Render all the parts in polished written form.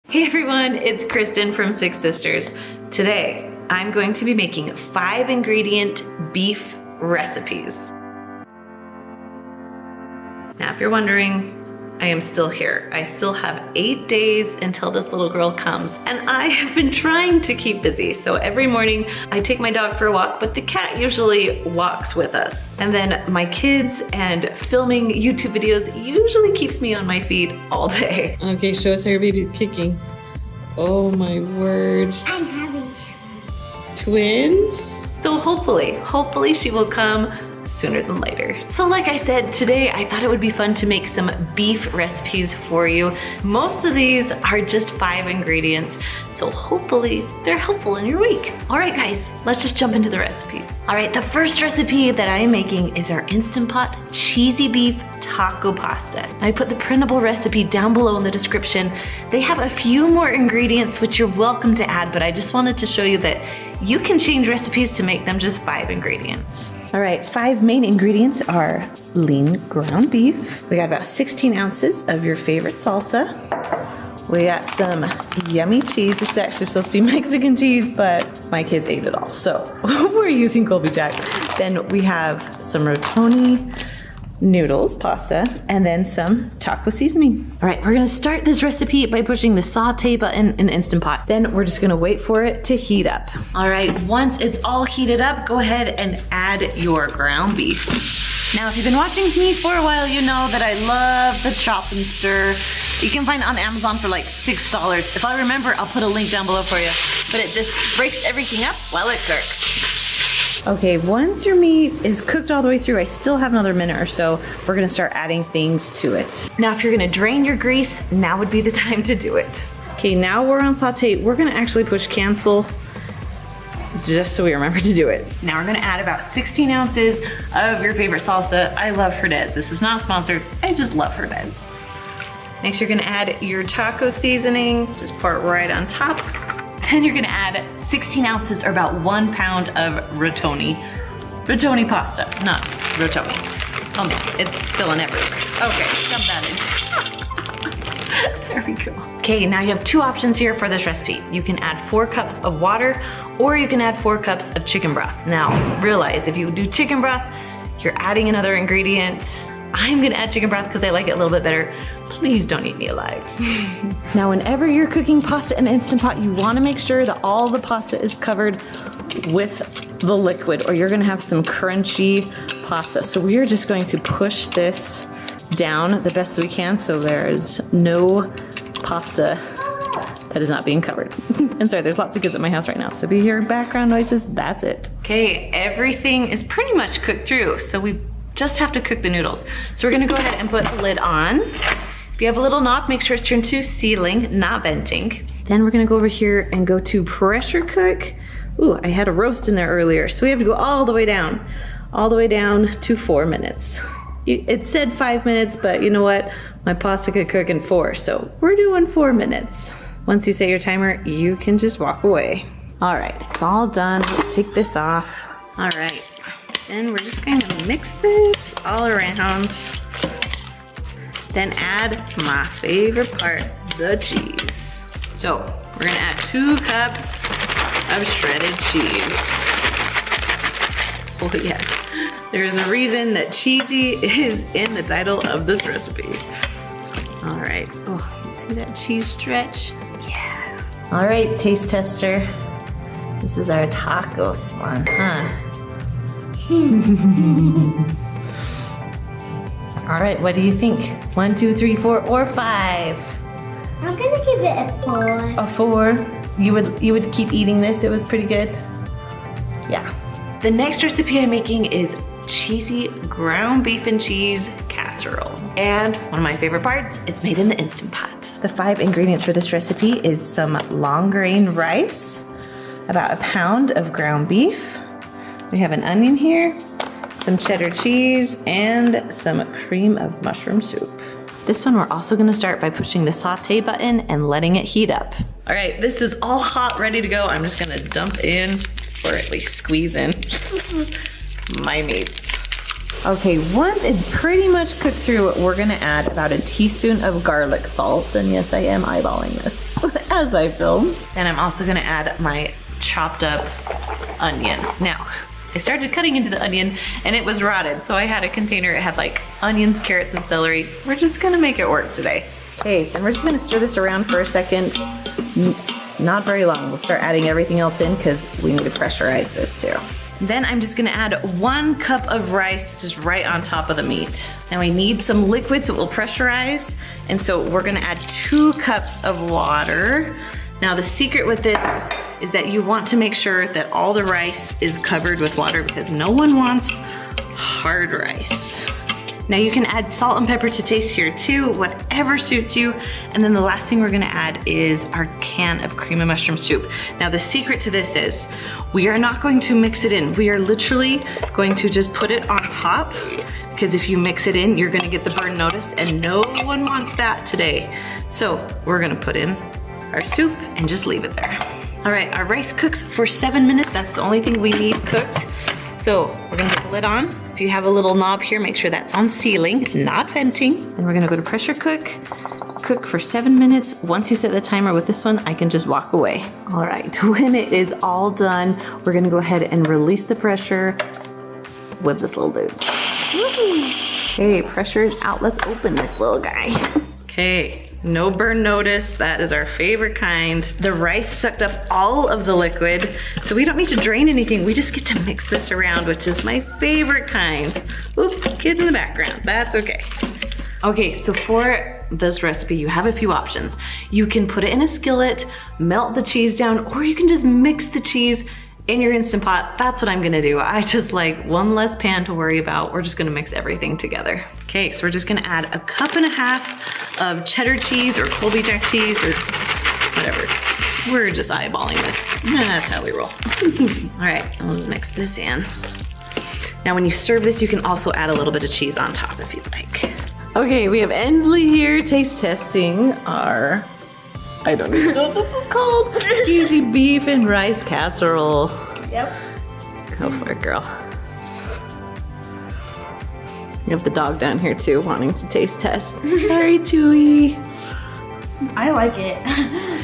Hey everyone, it's Kristen from Six Sisters. Today, I'm going to be making 5-ingredient beef recipes. Now, if you're wondering, I am still here. I still have 8 days until this little girl comes, and I have been trying to keep busy. So every morning, I take my dog for a walk, but the cat usually walks with us. And then my kids and filming YouTube videos usually keeps me on my feet all day. Okay, show us how your baby's kicking. Oh my word. I'm having Twins? So hopefully she will come sooner than later. So like I said, today I thought it would be fun to make some beef recipes for you. Most of these are just 5 ingredients, so hopefully they're helpful in your week. All right guys, let's just jump into the recipes. All right, the first recipe that I am making is our Instant Pot cheesy beef taco pasta. I put the printable recipe down below in the description. They have a few more ingredients which you're welcome to add, but I just wanted to show you that you can change recipes to make them just 5 ingredients. All right, 5 main ingredients are lean ground beef. We got about 16 ounces of your favorite salsa. We got some yummy cheese. This is actually supposed to be Mexican cheese, but my kids ate it all, so we're using Colby Jack. Then we have some rotoni noodles, pasta, and then some taco seasoning. All right, we're gonna start this recipe by pushing the saute button in the Instant Pot. Then we're just gonna wait for it to heat up. All right, once it's all heated up, go ahead and add your ground beef. Now, if you've been watching me for a while, you know that I love the chop and stir. You can find it on Amazon for like $6. If I remember, I'll put a link down below for you. But it just breaks everything up while it cooks. Okay, once your meat is cooked all the way through, I still have another minute or so, we're gonna start adding things to it. Now, if you're gonna drain your grease, now would be the time to do it. Okay, now we're on saute. We're gonna actually push cancel just so we remember to do it. Now we're gonna add about 16 ounces of your favorite salsa. I love Herdez. This is not sponsored, I just love Herdez. Next, you're gonna add your taco seasoning, just pour it right on top. Then you're gonna add 16 ounces or about 1 pound of rotoni. Rotoni pasta, not rotoni. Oh man, it's spilling everywhere. Okay, dump that in. There we go. Okay, now you have 2 options here for this recipe. You can add 4 cups of water, or you can add 4 cups of chicken broth. Now, realize if you do chicken broth, you're adding another ingredient. I'm gonna add chicken broth because I like it a little bit better. Please don't eat me alive. Now, whenever you're cooking pasta in an Instant Pot, you wanna make sure that all the pasta is covered with the liquid, or you're gonna have some crunchy pasta. So we are just going to push this down the best that we can so there's no pasta that is not being covered. And sorry, there's lots of kids at my house right now, so if you hear background noises, that's it. Okay, everything is pretty much cooked through, so we just have to cook the noodles. So we're gonna go ahead and put the lid on. If you have a little knob, make sure it's turned to sealing, not venting. Then we're gonna go over here and go to pressure cook. Ooh, I had a roast in there earlier, so we have to go all the way down to 4 minutes. It said 5 minutes, but you know what? My pasta could cook in 4, so we're doing 4 minutes. Once you set your timer, you can just walk away. All right, it's all done. Let's take this off. All right, then we're just gonna mix this all around. Then add my favorite part, the cheese. So we're gonna add 2 cups of shredded cheese. Oh yes, there's a reason that cheesy is in the title of this recipe. All right, oh, you see that cheese stretch? Yeah. All right, taste tester. This is our tacos one, huh? All right, what do you think? 1, 2, 3, 4, or 5? I'm gonna give it a 4. A 4? You would keep eating this? It was pretty good? Yeah. The next recipe I'm making is cheesy ground beef and cheese casserole. And one of my favorite parts, it's made in the Instant Pot. The 5 ingredients for this recipe is some long grain rice, about 1 pound of ground beef. We have an onion here, some cheddar cheese, and some cream of mushroom soup. This one we're also gonna start by pushing the saute button and letting it heat up. All right, this is all hot, ready to go. I'm just gonna dump in, or at least squeeze in, my meat. Okay, once it's pretty much cooked through, we're gonna add about a teaspoon of garlic salt. And yes, I am eyeballing this. as I film. And I'm also gonna add my chopped up onion. Now, I started cutting into the onion and it was rotted. So I had a container, it had like onions, carrots, and celery. We're just gonna make it work today. Okay, then we're just gonna stir this around for a second. Not very long. We'll start adding everything else in because we need to pressurize this too. Then I'm just gonna add 1 cup of rice just right on top of the meat. Now we need some liquid so it will pressurize. And so we're gonna add 2 cups of water. Now the secret with this is that you want to make sure that all the rice is covered with water because no one wants hard rice. Now you can add salt and pepper to taste here too, whatever suits you. And then the last thing we're gonna add is our can of cream and mushroom soup. Now the secret to this is we are not going to mix it in. We are literally going to just put it on top because if you mix it in, you're gonna get the burn notice and no one wants that today. So we're gonna put in our soup and just leave it there. All right, our rice cooks for 7 minutes. That's the only thing we need cooked. So we're gonna put the lid on. If you have a little knob here, make sure that's on sealing, not venting. And we're gonna go to pressure cook. Cook for 7 minutes. Once you set the timer with this one, I can just walk away. All right, when it is all done, we're gonna go ahead and release the pressure with this little dude. Okay, pressure is out. Let's open this little guy. Okay. No burn notice, that is our favorite kind. The rice sucked up all of the liquid, so we don't need to drain anything. We just get to mix this around, which is my favorite kind. Oop, kids in the background, that's okay. Okay, so for this recipe, you have a few options. You can put it in a skillet, melt the cheese down, or you can just mix the cheese in your Instant Pot. That's what I'm gonna do. I just like 1 less pan to worry about. We're just gonna mix everything together. Okay, so we're just gonna add 1.5 cups of cheddar cheese or Colby Jack cheese or whatever. We're just eyeballing this. That's how we roll. All right, we'll just mix this in. Now when you serve this, you can also add a little bit of cheese on top if you'd like. Okay, we have Ensley here taste testing our, I don't even know what this is called. Cheesy beef and rice casserole. Yep. Go for it, girl. You have the dog down here too, wanting to taste test. Sorry, Chewy. I like it.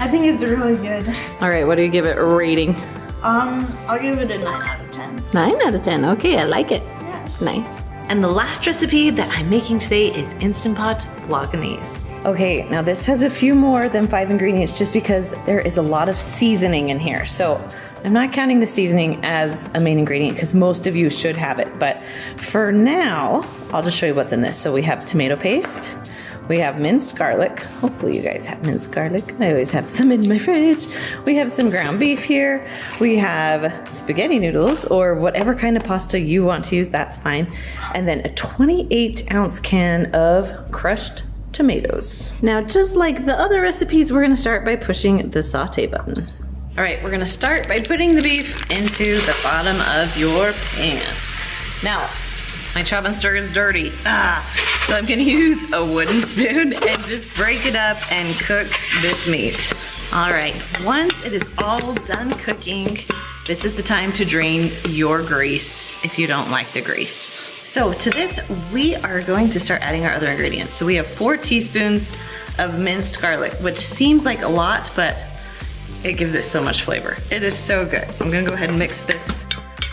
I think it's really good. All right, what do you give it a rating? I'll give it a 9 out of 10. 9 out of 10, okay, I like it. Yes. Nice. And the last recipe that I'm making today is Instant Pot Bolognese. Okay, now this has a few more than 5 ingredients just because there is a lot of seasoning in here. So I'm not counting the seasoning as a main ingredient because most of you should have it. But for now, I'll just show you what's in this. So we have tomato paste, we have minced garlic. Hopefully you guys have minced garlic. I always have some in my fridge. We have some ground beef here. We have spaghetti noodles or whatever kind of pasta you want to use, that's fine. And then a 28-ounce can of crushed tomatoes. Now, just like the other recipes, we're gonna start by pushing the saute button. All right, we're gonna start by putting the beef into the bottom of your pan. Now, my chop and stir is dirty. So I'm gonna use a wooden spoon and just break it up and cook this meat. All right, once it is all done cooking, this is the time to drain your grease if you don't like the grease. So to this, we are going to start adding our other ingredients. So we have 4 teaspoons of minced garlic, which seems like a lot, but it gives it so much flavor. It is so good. I'm gonna go ahead and mix this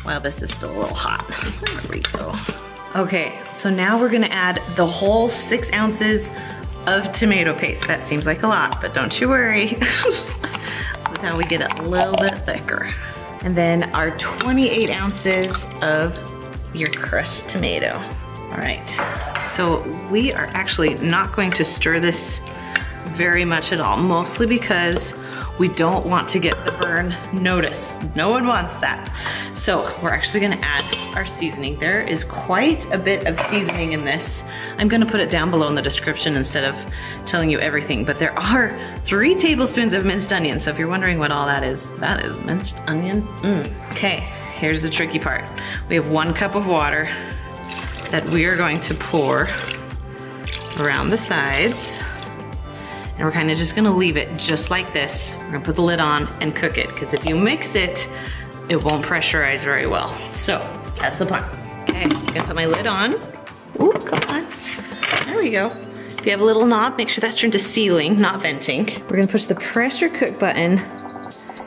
while this is still a little hot. There we go. Okay, so now we're gonna add the whole 6 ounces of tomato paste. That seems like a lot, but don't you worry. This is how we get it a little bit thicker. And then our 28 ounces of your crushed tomato. All right, so we are actually not going to stir this very much at all, mostly because we don't want to get the burn notice. No one wants that. So we're actually gonna add our seasoning. There is quite a bit of seasoning in this. I'm gonna put it down below in the description instead of telling you everything, but there are 3 tablespoons of minced onion. So if you're wondering what all that is minced onion. Okay, here's the tricky part. We have 1 cup of water that we are going to pour around the sides. And we're kind of just gonna leave it just like this. We're gonna put the lid on and cook it, because if you mix it, it won't pressurize very well. So that's the plan. Okay, I'm gonna put my lid on. Ooh, come on. There we go. If you have a little knob, make sure that's turned to sealing, not venting. We're gonna push the pressure cook button,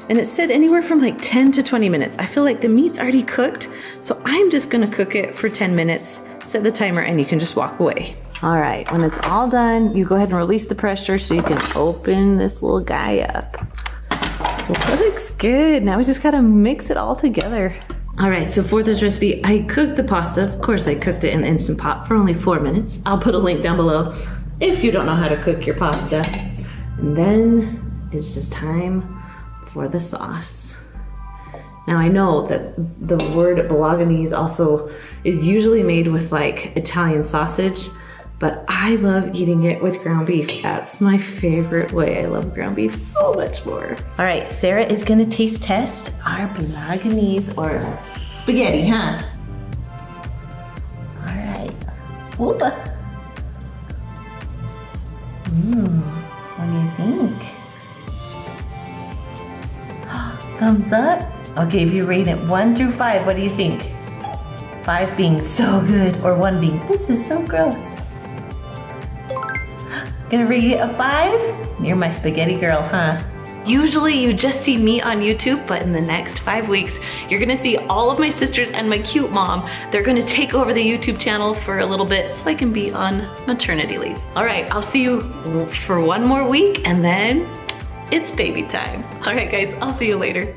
and it said anywhere from like 10 to 20 minutes. I feel like the meat's already cooked, so I'm just gonna cook it for 10 minutes, set the timer, and you can just walk away. All right, when it's all done, you go ahead and release the pressure so you can open this little guy up. Well, looks good. Now we just gotta mix it all together. All right, so for this recipe, I cooked the pasta. Of course, I cooked it in the Instant Pot for only 4 minutes. I'll put a link down below if you don't know how to cook your pasta. And then it's just time for the sauce. Now I know that the word bolognese also is usually made with like Italian sausage, but I love eating it with ground beef. That's my favorite way. I love ground beef so much more. All right, Sarah is gonna taste test our bolognese or spaghetti, huh? All right, whoopa. What do you think? Thumbs up? Okay, if you rate it 1 through 5, what do you think? 5 being so good, or 1 being, this is so gross. Gonna rate it a 5? You're my spaghetti girl, huh? Usually you just see me on YouTube, but in the next 5 weeks, you're gonna see all of my sisters and my cute mom. They're gonna take over the YouTube channel for a little bit so I can be on maternity leave. All right, I'll see you for 1 more week and then it's baby time. All right guys, I'll see you later.